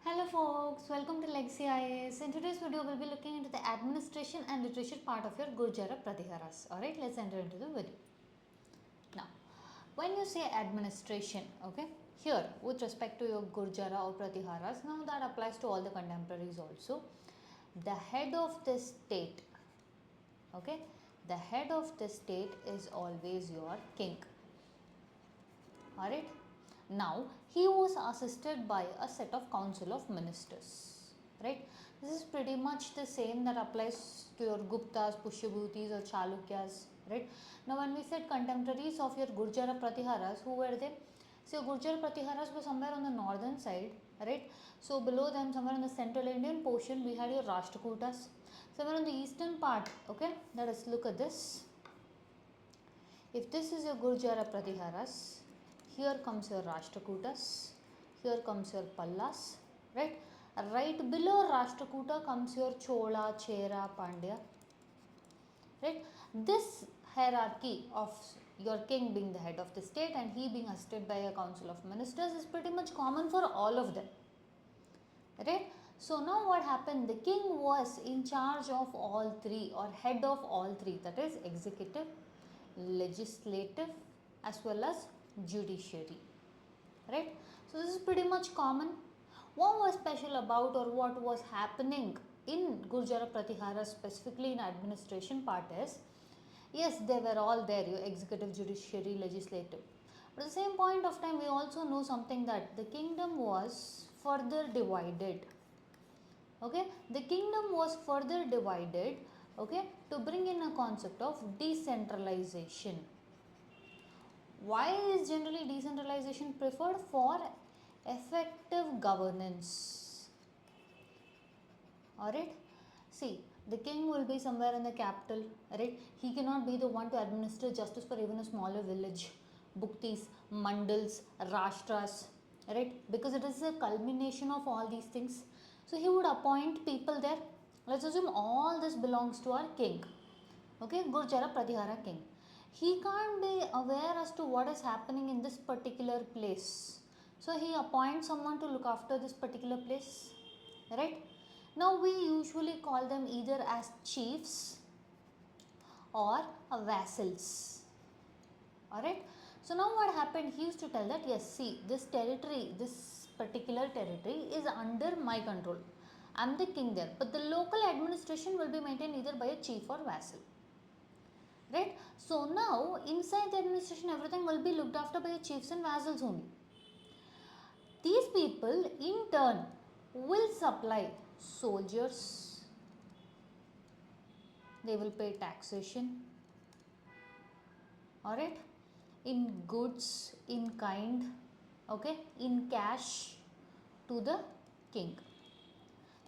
Hello folks, welcome to Legacy IAS. In today's video, we'll be looking into the administration and literature part of your Gurjara Pratiharas. Alright, let's enter into the video. Now, when you say administration, okay, here with respect to your Gurjara or Pratiharas, now that applies to all the contemporaries also. The head of the state, okay, the head of the state is always your king. Alright. Now, he was assisted by a set of council of ministers, right. This is pretty much the same that applies to your Guptas, Pushyabhutis or Chalukyas, right. Now, when we said contemporaries of your Gurjara Pratiharas, who were they? So, Gurjara Pratiharas were somewhere on the northern side, right. So, below them, somewhere in the central Indian portion, we had your Rashtrakutas. Somewhere on the eastern part, okay, let us look at this. If this is your Gurjara Pratiharas, here comes your Rashtrakutas, here comes your Pallas, right? Right below Rashtrakuta comes your Chola, Chera, Pandya, right? This hierarchy of your king being the head of the state and he being assisted by a council of ministers is pretty much common for all of them, right? So now what happened? The king was in charge of all three or head of all three, that is executive, legislative as well as judiciary, right. So this is pretty much common. What was special about or what was happening in Gurjara Pratihara specifically in administration part is, yes, they were all there, your executive, judiciary, legislative, but at the same point of time we also know something, that the kingdom was further divided, okay. The kingdom was further divided, okay, to bring in a concept of decentralization. Why is generally decentralization preferred? For effective governance. Alright. See, the king will be somewhere in the capital, right? He cannot be the one to administer justice for even a smaller village, bhuktis, mandals, rashtras, right? Because it is a culmination of all these things. So he would appoint people there. Let's assume all this belongs to our king. Okay, Gurjara Pratihara king. He can't be aware as to what is happening in this particular place. So he appoints someone to look after this particular place, right? Now we usually call them either as chiefs or vassals. Alright. So now what happened? He used to tell that, yes, see, this territory, this particular territory is under my control. I am the king there. But the local administration will be maintained either by a chief or vassal. Right. So now inside the administration everything will be looked after by chiefs and vassals only. These people in turn will supply soldiers, they will pay taxation, alright, in goods, in kind, okay, in cash to the king.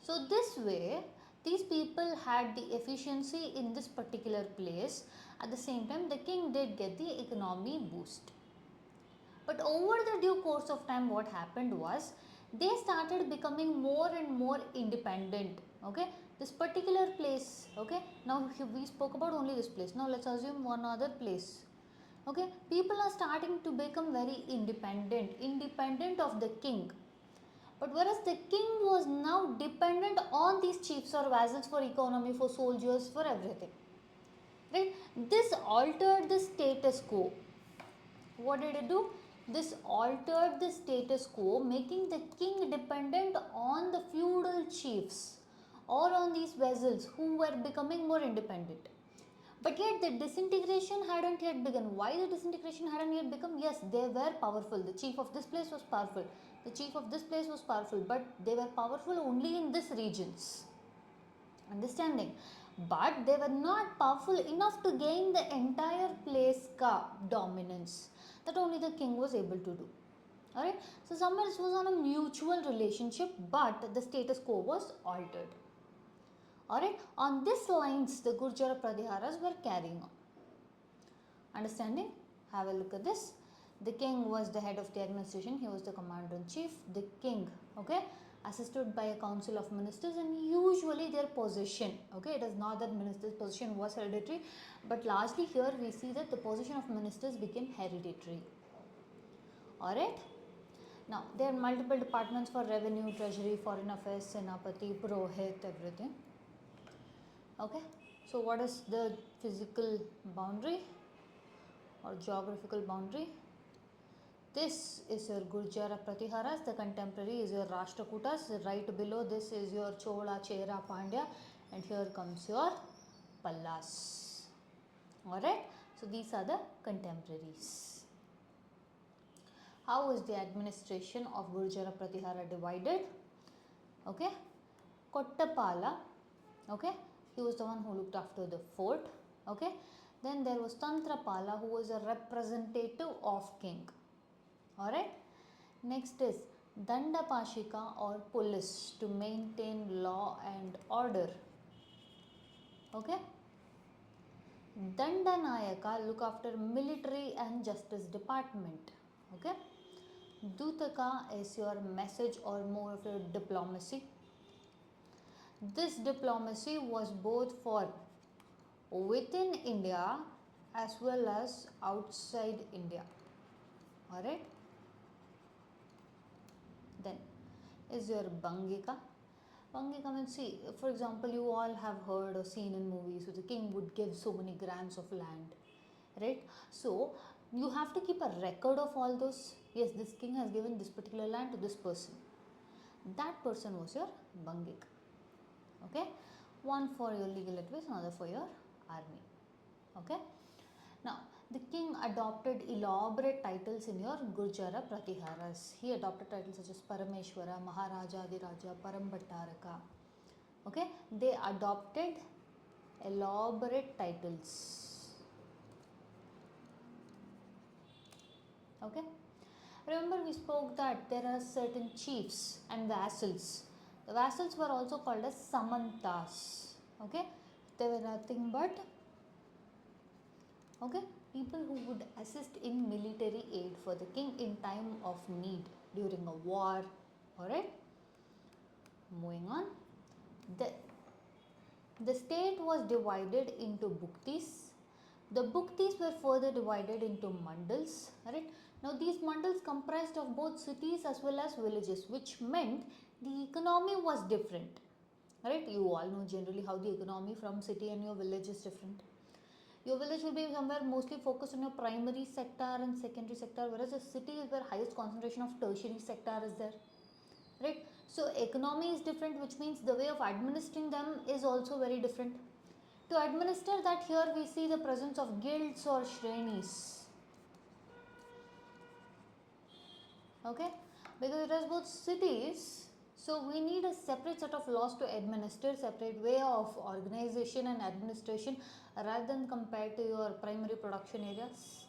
So this way these people had the efficiency in this particular place. At the same time, the king did get the economy boost. But over the due course of time, what happened was, they started becoming more and more independent. Okay, this particular place, okay, now we spoke about only this place. Now let's assume one other place. Okay, people are starting to become very independent of the king. But whereas the king was now dependent on these chiefs or vassals for economy, for soldiers, for everything. Right? This altered the status quo. What did it do? This altered the status quo, making the king dependent on the feudal chiefs or on these vassals who were becoming more independent. But yet the disintegration hadn't yet begun. Why the disintegration hadn't yet begun? Yes, they were powerful. The chief of this place was powerful. The chief of this place was powerful, but they were powerful only in this regions. Understanding? But they were not powerful enough to gain the entire place ka dominance that only the king was able to do. Alright, so somewhere this was on a mutual relationship, but the status quo was altered. Alright, on this lines the Gurjara Pratiharas were carrying on. Understanding? Have a look at this. The king was the head of the administration, he was the commander-in-chief. The king, okay, assisted by a council of ministers, and usually their position, okay, it is not that ministers' position was hereditary, but largely here we see that the position of ministers became hereditary. Alright. Now there are multiple departments for revenue, treasury, foreign affairs, senapati, purohit, everything. Okay, so what is the physical boundary or geographical boundary? This is your Gurjara Pratiharas, the contemporary is your Rashtrakutas, right below this is your Chola, Chera, Pandya, and here comes your Pallas. Alright, so these are the contemporaries. How is the administration of Gurjara Pratihara divided? Okay, Kottapalya, okay, he was the one who looked after the fort. Okay, then there was Tantrapala, who was a representative of king. Alright, next is Dandapashika or police to maintain law and order. Okay, Dandanayaka look after military and justice department. Okay, Dutaka is your message or more of your diplomacy. This diplomacy was both for within India as well as outside India. Alright, then is your Bangika. Bangika means, see, for example, you all have heard or seen in movies so the king would give so many grams of land, right? So you have to keep a record of all those. Yes, this king has given this particular land to this person. That person was your Bangik. Okay, one for your legal advice, another for your army. Okay, now the king adopted elaborate titles in your Gurjara Pratiharas. He adopted titles such as Parameshwara, Maharaja, Adiraja, Parambhattaraka. Okay, they adopted elaborate titles. Okay, remember we spoke that there are certain chiefs and vassals. The vassals were also called as samantas. Okay, they were nothing but people who would assist in military aid for the king in time of need during a war. Alright, moving on. The state was divided into bhuktis. The bhuktis were further divided into mandals. Alright, now these mandals comprised of both cities as well as villages, which meant the economy was different. Alright, you all know generally how the economy from city and your village is different. Your village will be somewhere mostly focused on your primary sector and secondary sector, whereas a city is where highest concentration of tertiary sector is there. Right? So economy is different, which means the way of administering them is also very different. To administer that, here we see the presence of guilds or shrenis. Okay? Because it has both cities, so we need a separate set of laws to administer, separate way of organization and administration rather than compared to your primary production areas.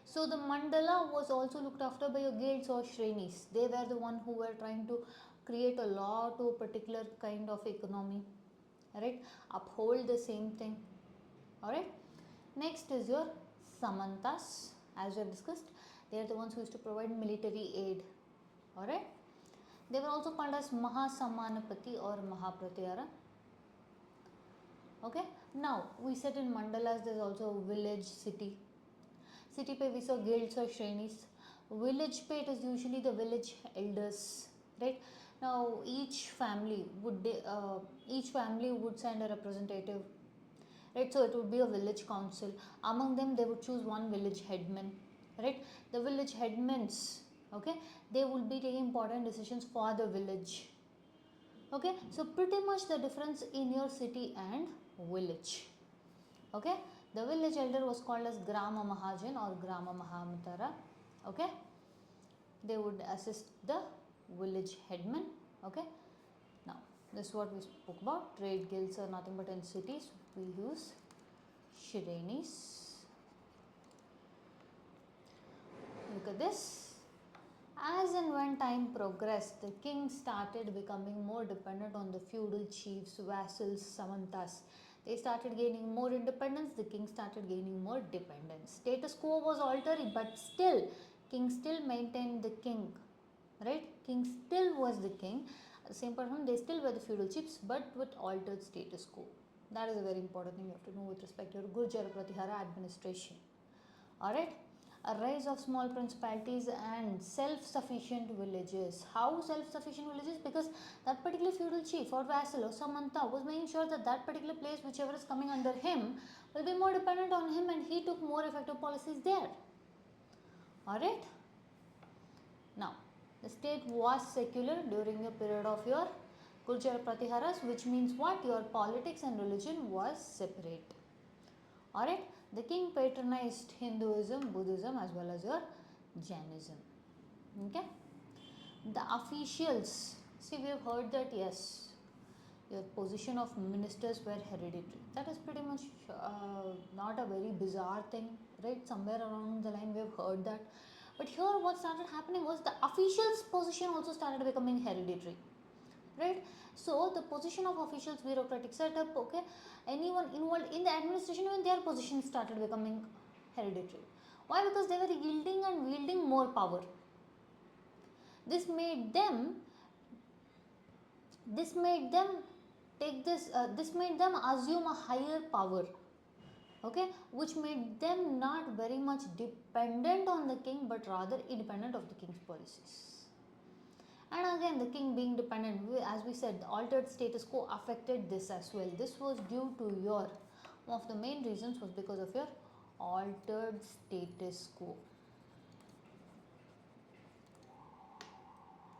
So the mandala was also looked after by your guilds or shrenis. They were the one who were trying to create a law to a particular kind of economy. Alright, uphold the same thing. Alright, next is your samantas. As we have discussed, they are the ones who used to provide military aid. Alright, they were also called as Mahasamanapati or Mahapratihara. Okay, now we said in mandalas there is also village, city. City pe we saw guilds or shrenis. Village pe it is usually the village elders, right? Now each family would send a representative, right? So it would be a village council. Among them they would choose one village headman, right? The village headmans, okay, they would be taking important decisions for the village. Okay, so pretty much the difference in your city and village. Okay, the village elder was called as Grama Mahajan or Grama Mahamatara. Okay, they would assist the village headman. Okay, now this is what we spoke about. Trade guilds are nothing but in cities we use shrenis. Look at this. As and when time progressed, the king started becoming more dependent on the feudal chiefs, vassals, samantas. They started gaining more independence, the king started gaining more dependence. Status quo was altered, but still, king still maintained the king. Right? King still was the king. At the same time, they still were the feudal chiefs, but with altered status quo. That is a very important thing you have to know with respect to your Gurjara Pratihara administration. Alright? a rise of small principalities and self-sufficient villages. How self-sufficient villages? Because that particular feudal chief or vassal or samanta was making sure that that particular place, whichever is coming under him, will be more dependent on him, and he took more effective policies there. Alright. Now, the state was secular during the period of your Gurjara Pratiharas, which means what? Your politics and religion was separate. Alright. The king patronized Hinduism, Buddhism as well as your Jainism. Okay. The officials, see, we have heard that yes, your position of ministers were hereditary. That is pretty much not a very bizarre thing, right? Somewhere around the line we have heard that. But here what started happening was the officials' position also started becoming hereditary, right? So the position of officials, bureaucratic setup, okay, anyone involved in the administration, even their position started becoming hereditary. Why? Because they were yielding and wielding more power. This made them take this made them assume a higher power, okay, which made them not very much dependent on the king, but rather independent of the king's policies. And again, the king being dependent, as we said, the altered status quo affected this as well. This was due to your, one of the main reasons was because of your altered status quo.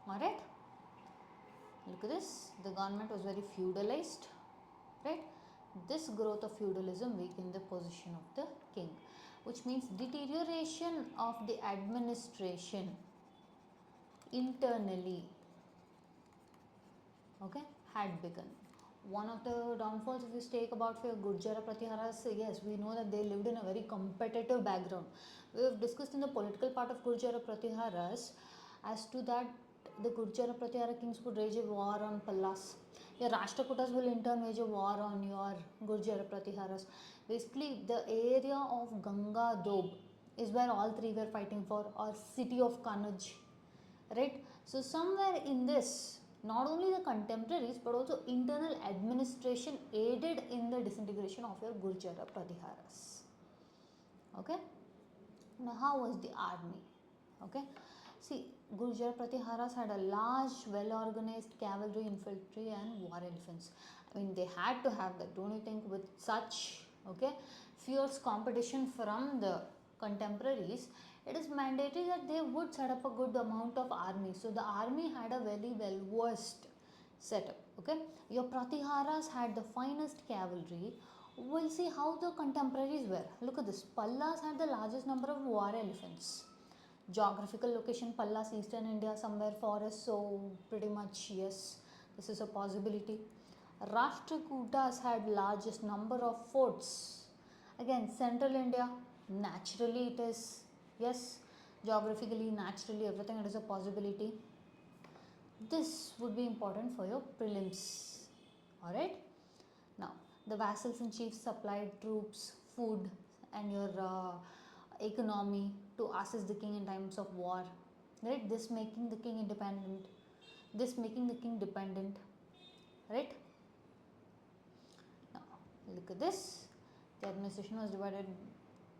Alright, look at this, the government was very feudalized, right? This growth of feudalism weakened the position of the king, which means deterioration of the administration internally, okay, had begun. One of the downfalls, if you take about for Gurjara Pratiharas, yes, we know that they lived in a very competitive background. We have discussed in the political part of Gurjara Pratiharas as to that the Gurjara Pratihara kings would wage a war on Pallas. Your Rashtrakutas will in turn wage a war on your Gurjara Pratiharas. Basically, the area of Ganga Doab is where all three were fighting for, or city of Kanuj, right? So somewhere in this, not only the contemporaries but also internal administration aided in the disintegration of your Gurjara Pratiharas. Okay. Now, how was the army? Okay. See, Gurjara Pratiharas had a large, well-organized cavalry, infantry, and war elephants. I mean, they had to have that. Don't you think? With such, okay, fierce competition from the contemporaries, it is mandatory that they would set up a good amount of army. So the army had a very well versed setup. Okay, your Pratiharas had the finest cavalry. We'll see how the contemporaries were. Look at this. Pallas had the largest number of war elephants. Geographical location, Pallas, eastern India, somewhere forest, so pretty much yes, this is a possibility. Rashtrakutas had largest number of forts. Again, central India, naturally it is, yes, geographically, naturally, everything, it is a possibility. This would be important for your prelims. Alright. Now, the vassals and chiefs supplied troops, food, and your economy to assist the king in times of war, right? This making the king independent, right? Now, look at this. The administration was divided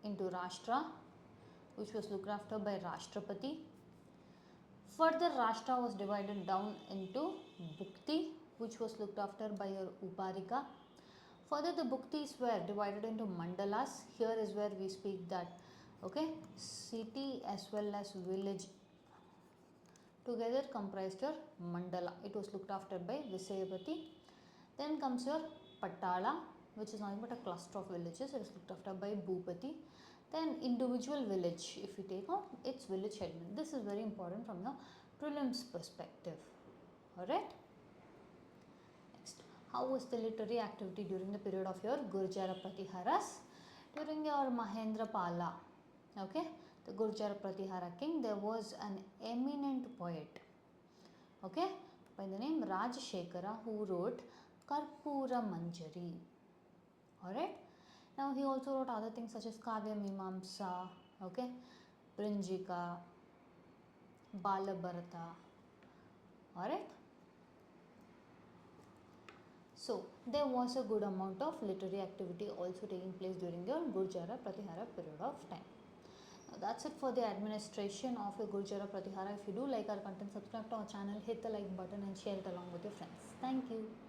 into Rashtra, which was looked after by Rashtrapati. Further, Rashtra was divided down into Bhukti, which was looked after by your Uparika. Further, the Bhuktis were divided into Mandalas. Here is where we speak that, okay, city as well as village together comprised your Mandala. It was looked after by Visayapati. Then comes your Patala, which is nothing but a cluster of villages. It is looked after by Bhupati. Then individual village, if you take out its village headman. This is very important from your prelims perspective. Alright. Next, how was the literary activity during the period of your Gurjara Pratiharas? During your Mahendra Pala, okay, the Gurjara Pratihara king, there was an eminent poet, okay, by the name Rajashekara, who wrote Karpura Manjari. Alright. Now, he also wrote other things such as Kavya Mimamsa, okay, Prinjika, Balabharata. Alright. So, there was a good amount of literary activity also taking place during the Gurjara Pratihara period of time. That's it for the administration of your Gurjara Pratihara. If you do like our content, subscribe to our channel, hit the like button and share it along with your friends. Thank you.